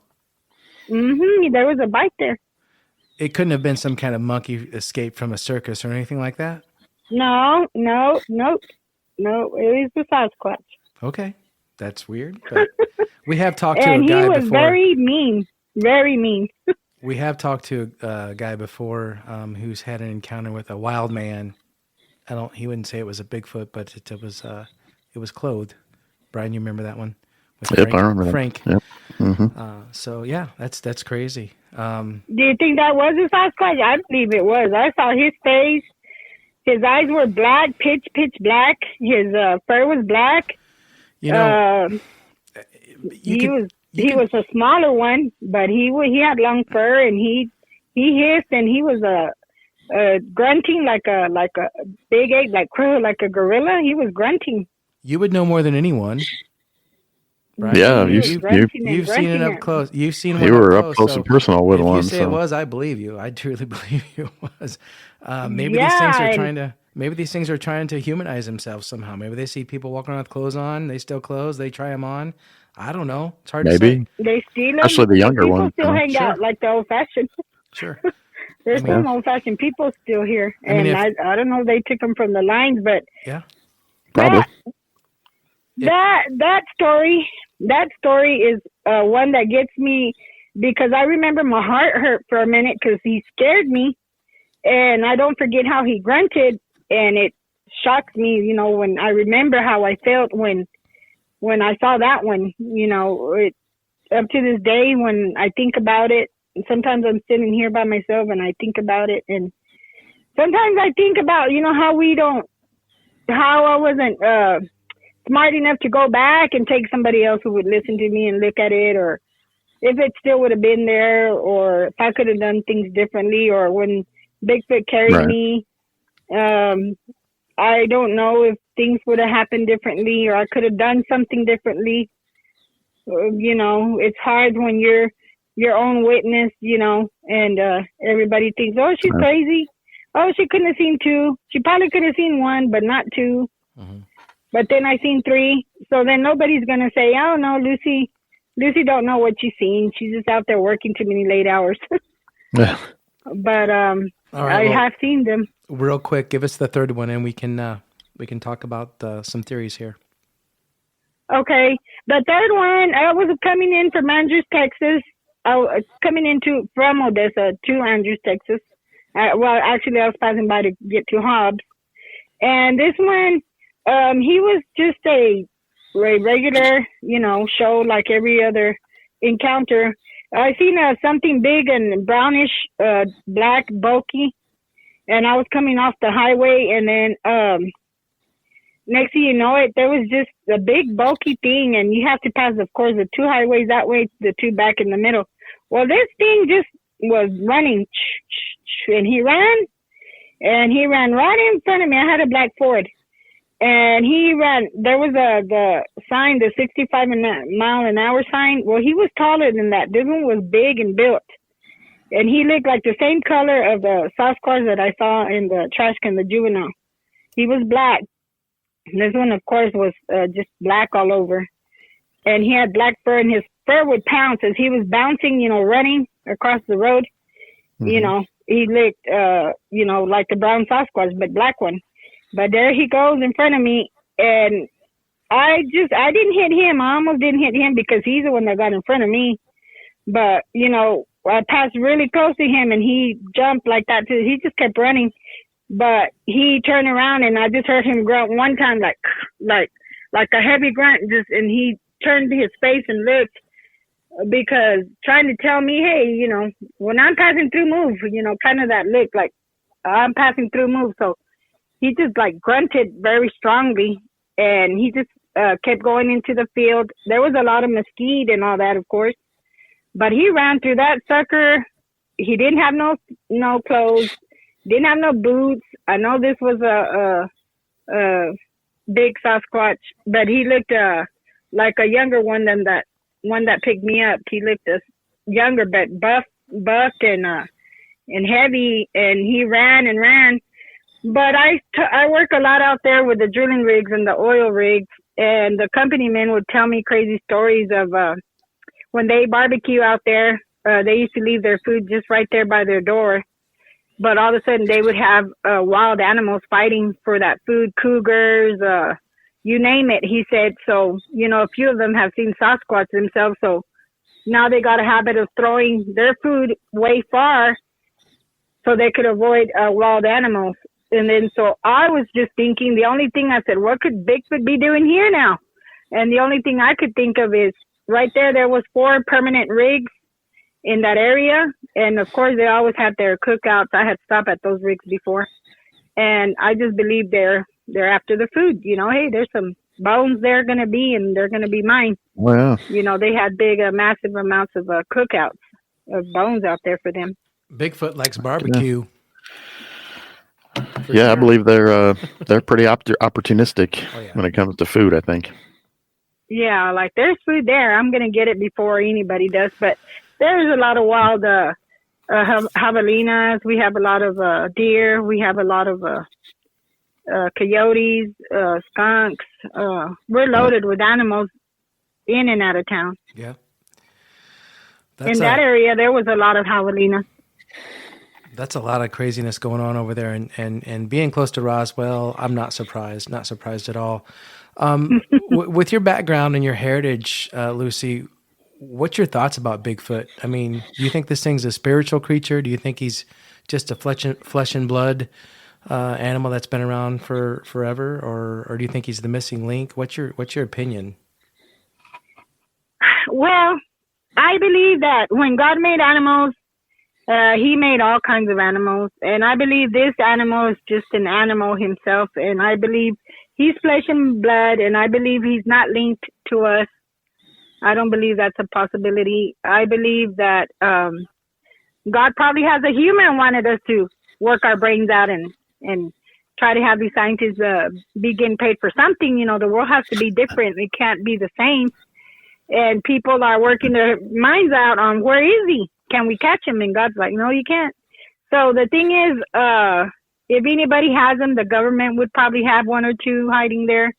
Mm-hmm. There was a bike there. It couldn't have been some kind of monkey escaped from a circus or anything like that? No. It was the Sasquatch. Okay. That's weird. But we have talked to a guy before. And he was very mean. We have talked to a guy before who's had an encounter with a wild man. He wouldn't say it was a Bigfoot, but it was clothed. Brian, you remember that one? Yep, I remember that. Frank. Yep. Mm-hmm. So yeah, that's crazy. Do you think that was a Sasquatch? I believe it was. I saw his face. His eyes were black, pitch black. His fur was black. He was a smaller one, but he had long fur, and he hissed, and he was grunting like a big ape, like a gorilla. He was grunting. You would know more than anyone. Right? Yeah, you've seen it up close. You've seen you were up close and personal with one. If you say it was, I believe you. I truly believe it was. Maybe these things are Maybe these things are trying to humanize themselves somehow. Maybe they see people walking around with clothes on. They steal clothes. They try them on. I don't know. It's hard to say. They steal them. Especially the younger people ones. Still hang out like the old-fashioned. Sure. There's some old-fashioned people still here. And I don't know if they took them from the lines, but... Yeah. Probably. That story is one that gets me, because I remember my heart hurt for a minute because he scared me, and I don't forget how he grunted, and it shocks me, you know, when I remember how I felt when I saw that one, you know. Up to this day, when I think about it, sometimes I'm sitting here by myself and I think about it, and sometimes I think about, you know, how I wasn't smart enough to go back and take somebody else who would listen to me and look at it, or if it still would have been there, or if I could have done things differently, or when Bigfoot carried me, I don't know if things would have happened differently, or I could have done something differently. You know, it's hard when you're your own witness, you know, and everybody thinks, oh, she's crazy. Oh, she couldn't have seen two. She probably could have seen one, but not two. Mm-hmm. But then I seen three. So then nobody's going to say, oh, no, Lucy don't know what she's seen. She's just out there working too many late hours. Yeah. But I have seen them. Real quick, give us the third one, and we can talk about some theories here. Okay. The third one, I was coming in from Andrews, Texas. I was coming from Odessa to Andrews, Texas. Actually, I was passing by to get to Hobbs. And this one, he was just a regular, you know, show like every other encounter. I seen something big and brownish, black, bulky. And I was coming off the highway, and then next thing you know it, there was just a big bulky thing, and you have to pass, of course, the two highways that way, the two back in the middle. Well, this thing just was running, and he ran right in front of me. I had a black Ford, and he ran. There was the sign, the 65 mile an hour sign. Well, he was taller than that. This one was big and built, and he looked like the same color of the Sasquatch that I saw in the trash can, the juvenile. He was black. This one, of course, was just black all over. And he had black fur, and his fur would pounce as he was bouncing, you know, running across the road. Mm-hmm. You know, he looked, you know, like the brown Sasquatch, but black one. But there he goes in front of me, and I didn't hit him. I almost didn't hit him because he's the one that got in front of me. But, you know, I passed really close to him, and he jumped like that too. He just kept running. But he turned around, and I just heard him grunt one time, like a heavy grunt, and he turned his face and looked, because trying to tell me, hey, you know, when I'm passing through, move, you know, kind of that look, like I'm passing through, move. So he just like grunted very strongly, and he just kept going into the field. There was a lot of mesquite and all that, of course, but he ran through that sucker. He didn't have no clothes. Didn't have no boots. I know this was a big Sasquatch, but he looked like a younger one than that one that picked me up. He looked younger, but buffed and heavy, and he ran and ran. But I work a lot out there with the drilling rigs and the oil rigs, and the company men would tell me crazy stories of when they barbecue out there. They used to leave their food just right there by their door. But all of a sudden, they would have wild animals fighting for that food, cougars, you name it, he said. So, you know, a few of them have seen Sasquatch themselves. So now they got a habit of throwing their food way far so they could avoid wild animals. And then so I was just thinking, the only thing I said, what could Bigfoot be doing here now? And the only thing I could think of is right there was 4 permanent rigs in that area, and of course they always had their cookouts. I had stopped at those rigs before, and I just believe they're after the food. You know, hey, there's some bones they're gonna be, and they're gonna be mine. Wow. You know, they had big, massive amounts of cookouts of bones out there for them. Bigfoot likes barbecue. Yeah, sure. I believe they're pretty opportunistic when it comes to food, I think. Yeah, like there's food there. I'm gonna get it before anybody does, but. There's a lot of wild javelinas. We have a lot of deer. We have a lot of coyotes, skunks. We're loaded with animals in and out of town. Yeah. In that area, there was a lot of javelina. That's a lot of craziness going on over there, and being close to Roswell, I'm not surprised at all. With your background and your heritage, Lucy, what's your thoughts about Bigfoot? I mean, do you think this thing's a spiritual creature? Do you think he's just a flesh and blood animal that's been around for forever, or do you think he's the missing link? What's your opinion? Well, I believe that when God made animals, he made all kinds of animals, and I believe this animal is just an animal himself, and I believe he's flesh and blood, and I believe he's not linked to us. I don't believe that's a possibility. I believe that God probably has a human wanted us to work our brains out and try to have these scientists be getting paid for something. You know, the world has to be different. It can't be the same. And people are working their minds out on where is he? Can we catch him? And God's like, no, you can't. So the thing is, if anybody has them, the government would probably have one or two hiding there.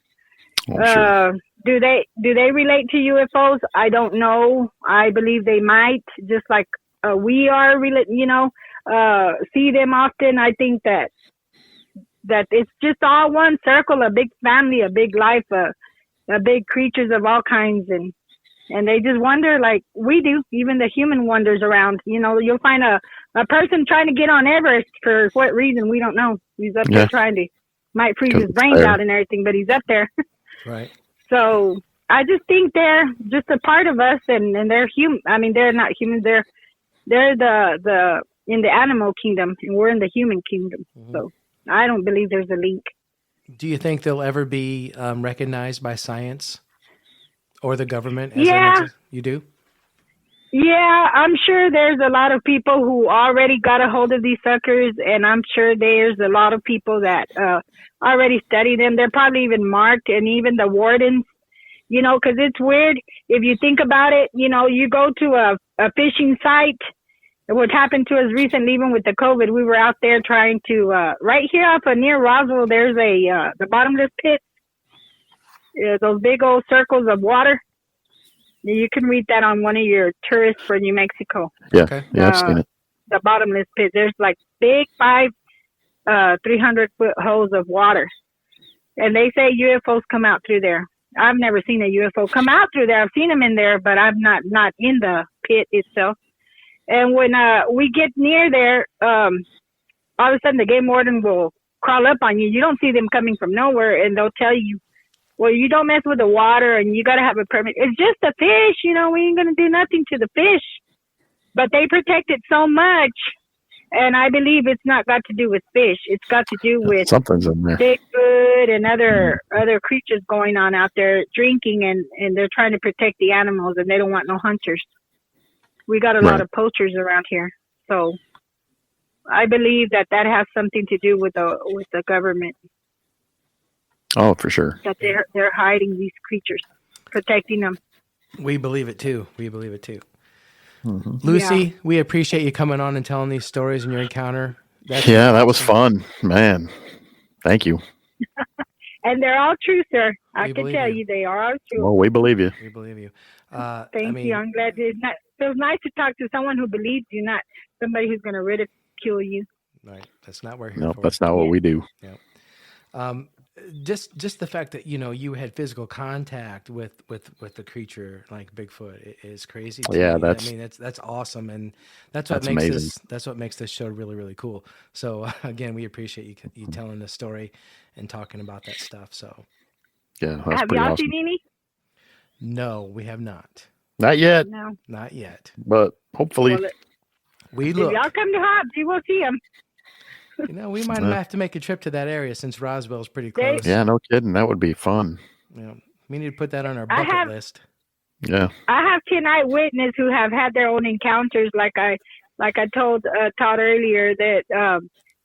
Sure. Do they relate to UFOs? I don't know. I believe they might, just like we are, see them often. I think that it's just all one circle, a big family, a big life, a big creatures of all kinds, and they just wonder like we do. Even the human wanders around. You know, you'll find a person trying to get on Everest for what reason, we don't know. He's up there trying to, might freeze his brains out and everything, but he's up there. Right. So I just think they're just a part of us, and they're human. I mean, they're not humans. They're the in the animal kingdom, and we're in the human kingdom. Mm-hmm. So I don't believe there's a link. Do you think they'll ever be recognized by science or the government? As you do? Yeah, I'm sure there's a lot of people who already got a hold of these suckers, and I'm sure there's a lot of people that already study them. They're probably even marked, and even the wardens, you know, because it's weird. If you think about it, you know, you go to a fishing site. What happened to us recently, even with the COVID, we were out there trying to, right here up near Roswell, there's the bottomless pit, those big old circles of water. You can read that on one of your tourists for New Mexico. Yeah, okay. Yeah, I've seen it. The bottomless pit. There's like big 300-foot holes of water. And they say UFOs come out through there. I've never seen a UFO come out through there. I've seen them in there, but I'm not in the pit itself. And when we get near there, all of a sudden the game warden will crawl up on you. You don't see them coming from nowhere, and they'll tell you, well, you don't mess with the water, and you got to have a permit. It's just a fish, you know, we ain't going to do nothing to the fish. But they protect it so much, and I believe it's not got to do with fish. It's got to do with something's in there. Bigfoot and other creatures going on out there drinking, and they're trying to protect the animals, and they don't want no hunters. We got a lot of poachers around here. So I believe that has something to do with the government. Oh, for sure. That they're hiding these creatures, protecting them. We believe it too. Mm-hmm. Lucy, we appreciate you coming on and telling these stories and your encounter. That was fun, man. Thank you. And they're all true, sir. I can tell you they are all true. Well, we believe you. Thank you. I'm glad it feels nice to talk to someone who believes you, not somebody who's going to ridicule you. Right. That's not what we're here for. No, that's not what we do. Yeah. Just the fact that, you know, you had physical contact with the creature like Bigfoot is crazy. Yeah, that's awesome, and that's what makes this show really, really cool. So again, we appreciate you telling this story and talking about that stuff. So yeah, that's have pretty y'all awesome. seen any? No, we have not. Not yet. No, not yet. But hopefully, if y'all come to Hobbs, you will see them. You know, we might have to make a trip to that area since Roswell's pretty close. Yeah, no kidding. That would be fun. Yeah, we need to put that on our bucket list. Yeah. I have 10 eyewitnesses who have had their own encounters. Like I told Todd earlier that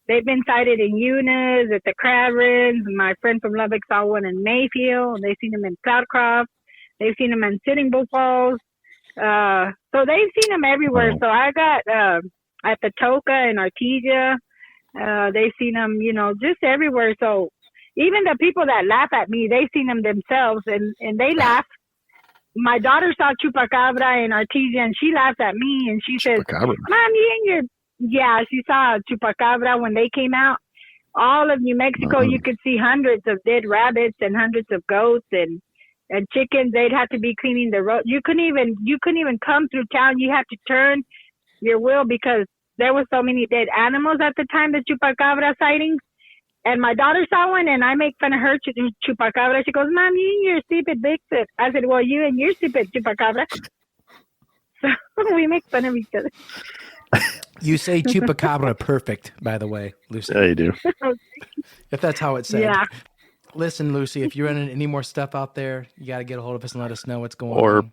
they've been sighted in Eunice, at the Crab Runs. My friend from Lubbock saw one in Mayfield. They've seen them in Cloudcroft. They've seen them in Sitting Bull Falls. So they've seen them everywhere. So I got at Patoka and Artesia. They've seen them, you know, just everywhere. So even the people that laugh at me, they seen them themselves, and they laugh. My daughter saw chupacabra in Artesia, and she laughed at me, and she says, "Mom, she saw chupacabra when they came out. All of New Mexico, you could see hundreds of dead rabbits and hundreds of goats and chickens. They'd have to be cleaning the road. You couldn't even come through town. You had to turn your wheel because there were so many dead animals at the time, the chupacabra sightings. And my daughter saw one, and I make fun of her chupacabra. She goes, "Mom, you and your stupid Bigfoot." I said, "Well, you and your stupid chupacabra." So we make fun of each other. You say chupacabra perfect, by the way, Lucy. Yeah, you do. If that's how it's said. Yeah. Listen, Lucy, if you're running any more stuff out there, you got to get a hold of us and let us know what's going on.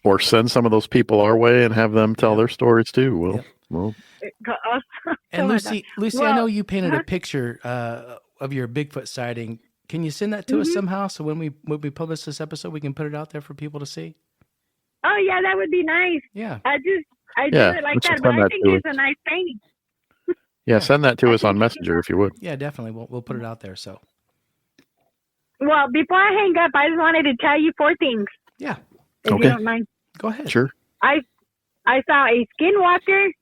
Or send some of those people our way and have them tell their stories too. And Lucy, I know you painted a picture of your Bigfoot sighting. Can you send that to us somehow so when we publish this episode, we can put it out there for people to see? Oh yeah, that would be nice. Yeah. I do it like that, but I think it's a nice painting. Yeah, send that to us on Messenger if you would. Yeah, definitely. We'll put it out there. So. Well, before I hang up, I just wanted to tell you 4 things. Yeah. If you don't mind. Go ahead. Sure. I saw a skinwalker.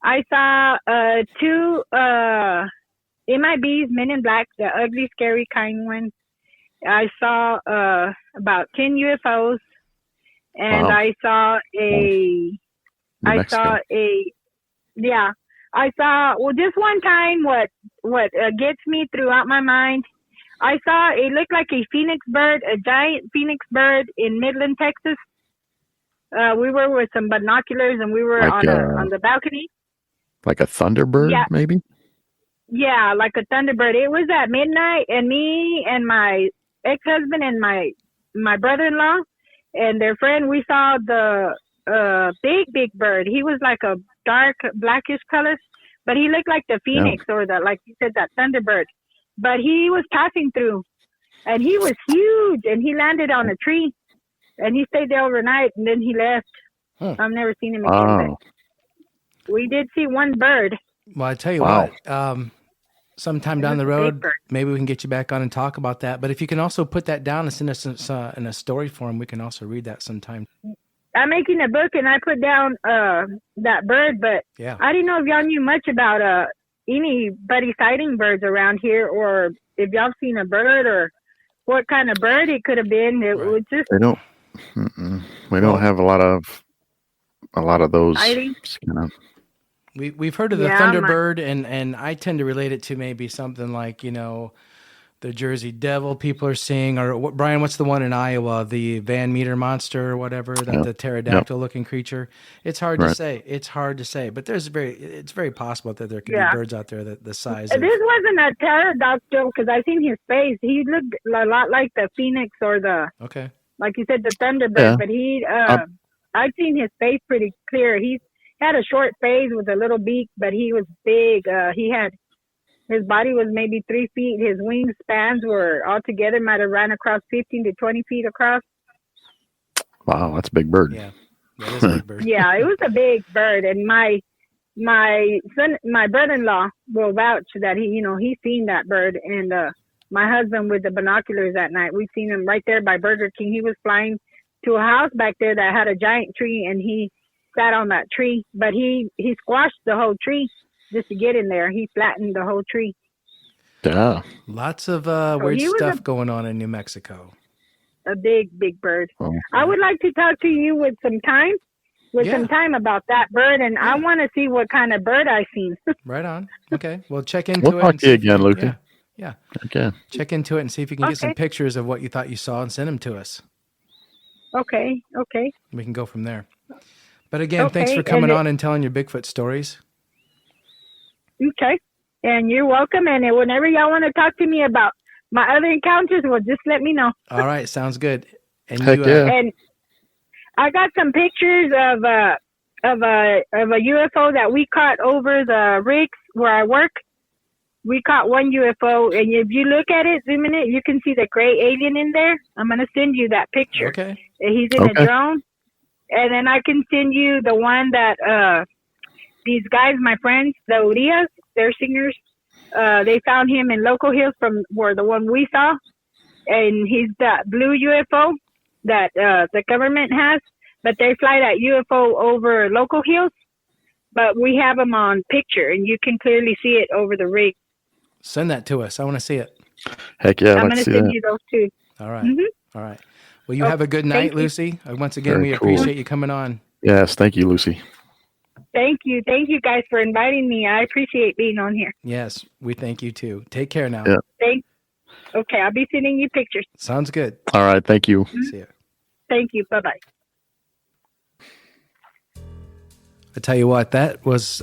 I saw 2 MIBs, Men in Black, the ugly, scary kind ones. I saw about 10 UFOs, and wow. I saw just one time what gets me throughout my mind. I saw it looked like a phoenix bird, a giant phoenix bird in Midland, Texas. We were with some binoculars, and we were on the balcony. Like a thunderbird, maybe? Yeah, like a thunderbird. It was at midnight, and me and my ex-husband and my brother-in-law and their friend, we saw the big bird. He was like a dark blackish color, but he looked like the phoenix or like you said, that thunderbird. But he was passing through, and he was huge, and he landed on a tree, and he stayed there overnight, and then he left. I've never seen him again. But we did see one bird. Well, I tell you what, sometime down the road, maybe we can get you back on and talk about that. But if you can also put that down and send us in a story form, we can also read that sometime. I'm making a book, and I put down that bird, but I didn't know if y'all knew much about anybody sighting birds around here, or if y'all seen a bird or what kind of bird it could have been. It was just we don't have a lot of those kind of. We've heard of the Thunderbird, and I tend to relate it to maybe something like, the Jersey Devil people are seeing, or Brian, what's the one in Iowa, the Van Meter monster or whatever, the pterodactyl looking creature. It's hard to say. It's hard to say, but it's very possible that there could be birds out there that the size. This wasn't a pterodactyl because I seen his face. He looked a lot like the phoenix or like you said, the Thunderbird. But I'd seen his face pretty clear. He had a short face with a little beak, but he was big. His body was maybe 3 feet. His wingspans were altogether might have ran across 15 to 20 feet across. Wow, that's a big bird. Yeah, that is a big bird. Yeah, it was a big bird, and my brother-in-law will vouch that he's seen that bird, and my husband with the binoculars that night, we seen him right there by Burger King. He was flying to a house back there that had a giant tree, and he sat on that tree, but he squashed the whole tree just to get in there. He flattened the whole tree. Yeah. Lots of weird stuff going on in New Mexico. A big bird. Oh. I would like to talk to you with some time about that bird, and I want to see what kind of bird I seen. Right on. Okay. Well, check into it. We'll talk to you again, Lucy. Yeah. Okay. Check into it and see if you can get some pictures of what you thought you saw and send them to us. Okay. We can go from there. But again, thanks for coming on and telling your Bigfoot stories. Okay. And you're welcome. And whenever y'all want to talk to me about my other encounters, well, just let me know. All right. Sounds good. And and I got some pictures of a UFO that we caught over the rigs where I work. We caught one UFO, and if you look at it, zoom in it, you can see the gray alien in there. I'm going to send you that picture. Okay. He's in a drone. And then I can send you the one that these guys, my friends, the Urias, they're singers. They found him in Local Hills from where the one we saw, and he's that blue UFO that the government has, but they fly that UFO over Local Hills, but we have them on picture, and you can clearly see it over the rig. Send that to us. I want to see it. Heck yeah, I'm going to send you those too. All right. All right. Well, you have a good night, Lucy. Once again, we appreciate you coming on. Yes, thank you, Lucy. Thank you. Thank you guys for inviting me. I appreciate being on here. Yes, we thank you too. Take care now. Yeah. Okay, I'll be sending you pictures. Sounds good. All right, thank you. See ya. Thank you. Bye-bye. I tell you what, that was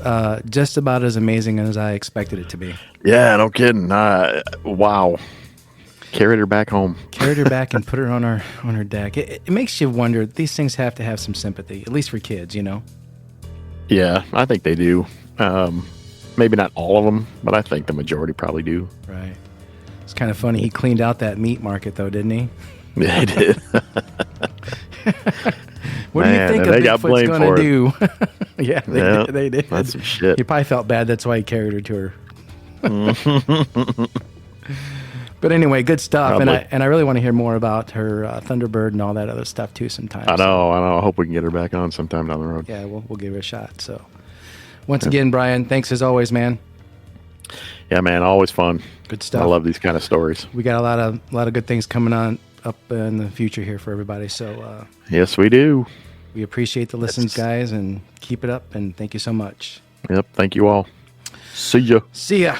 just about as amazing as I expected it to be. Yeah, no kidding. Wow. Carried her back home. Carried her back and put her on her deck. It makes you wonder. These things have to have some sympathy, at least for kids, you know? Yeah, I think they do. Maybe not all of them, but I think the majority probably do. Right. It's kind of funny. He cleaned out that meat market, though, didn't he? Yeah, he did. What do you think a Bigfoot's going to do? Yeah, they did. That's some shit. He probably felt bad. That's why he carried her to her. But anyway, good stuff. Probably. And I really want to hear more about her Thunderbird and all that other stuff too sometime. I know. I hope we can get her back on sometime down the road. Yeah, we'll give her a shot. So once again, Brian, thanks as always, man. Yeah, man, always fun. Good stuff. I love these kind of stories. We got a lot of good things coming on up in the future here for everybody. So yes, we do. We appreciate the listens, guys, and keep it up. And thank you so much. Yep. Thank you all. See ya. See ya.